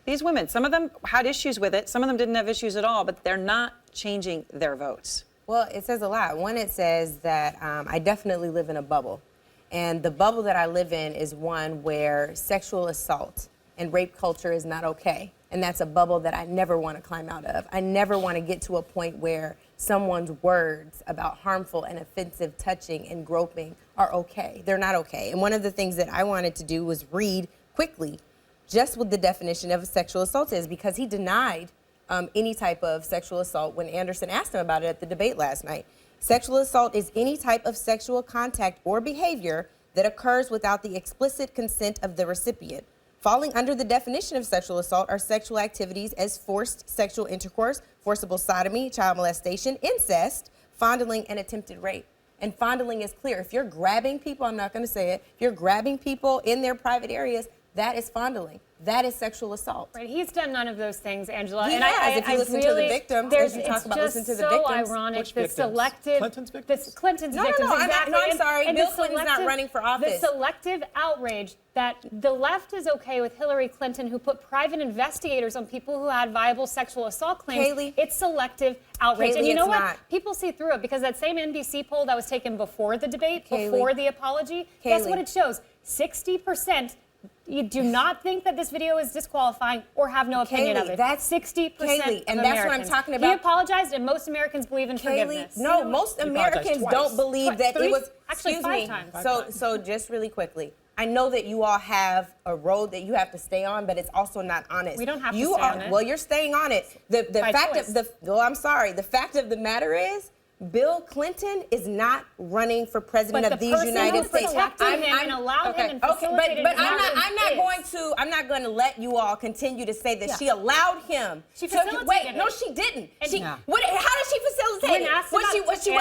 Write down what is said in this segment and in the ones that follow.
These women, some of them had issues with it, some of them didn't have issues at all, but they're not changing their votes. Well, it says a lot. One, it says that I definitely live in a bubble. And the bubble that I live in is one where sexual assault and rape culture is not okay. And that's a bubble that I never want to climb out of. I never want to get to a point where someone's words about harmful and offensive touching and groping are okay. They're not okay. And one of the things that I wanted to do was read quickly just what the definition of a sexual assault is, because he denied any type of sexual assault when Anderson asked him about it at the debate last night. Sexual assault is any type of sexual contact or behavior that occurs without the explicit consent of the recipient. Falling under the definition of sexual assault are sexual activities as forced sexual intercourse, forcible sodomy, child molestation, incest, fondling, and attempted rape. And fondling is clear. If you're grabbing people, I'm not going to say it, if you're grabbing people in their private areas, that is fondling. That is sexual assault. Right, he's done none of those things, Angela. He has. If you listen to the victims, as you talk about listen to the victims. It's so ironic. Which the victims? selective Clinton's victims? Clinton's No, victims. no, Exactly. I'm sorry. And Bill the Clinton's not running for office. The selective outrage that the left is okay with Hillary Clinton, who put private investigators on people who had viable sexual assault claims. Kaylee, it's selective outrage. Kaylee, and you know it's what? not. People see through it, because that same NBC poll that was taken before the debate, Kaylee, before the apology, guess Kaylee, what it shows? 60%. You do not think that this video is disqualifying or have no opinion Kaylee, of it. that's 60% Kaylee, and of that's what I'm Americans. talking about. He apologized, and most Americans believe in forgiveness. No, most Americans don't believe that it was. Actually, excuse 5 me. times. So just really quickly, I know that you all have a road that you have to stay on, but it's also not honest. We don't have to you stay are, on it. Well, you're staying on it. The By fact choice. of the well, I'm sorry. The fact of the matter is, Bill Clinton is not running for president But of the these person United who States. protected him and allowed him and facilitated but his I'm marriage I'm not going to let you all continue to say that Yeah. she allowed him. She to, facilitated wait, it. no, she didn't. And She, no. what, how did she facilitate When it? asked What she about- wasn't. She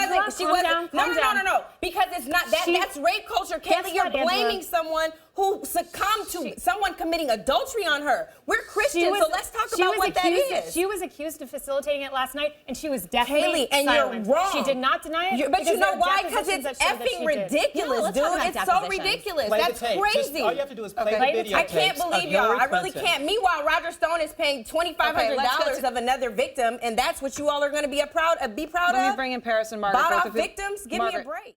Angela, wasn't. calm down. No. Because it's not that. She- That's rape culture, Guess Kaylee. You're what, Angela? blaming someone who succumbed to someone committing adultery on her. We're Christians, so let's talk about what that is. She was accused of facilitating it last night, and she was definitely Kaylee, and silent. you're wrong. She did not deny it. But you because know there are why? Because depositions it's that show that effing she did. ridiculous, let's dude. talk about It's so depositions. ridiculous. Play the That's tape. crazy. All you have to do is play Play the the video I tape. can't tapes of believe y'all. Hillary I really Clinton. can't. Meanwhile, Roger Stone is paying $2,500 of another victim, and that's what you all are going to be proud Let of. me bring in Paris and Margaret. Bought both off of you. victims? Give me a Margaret. break.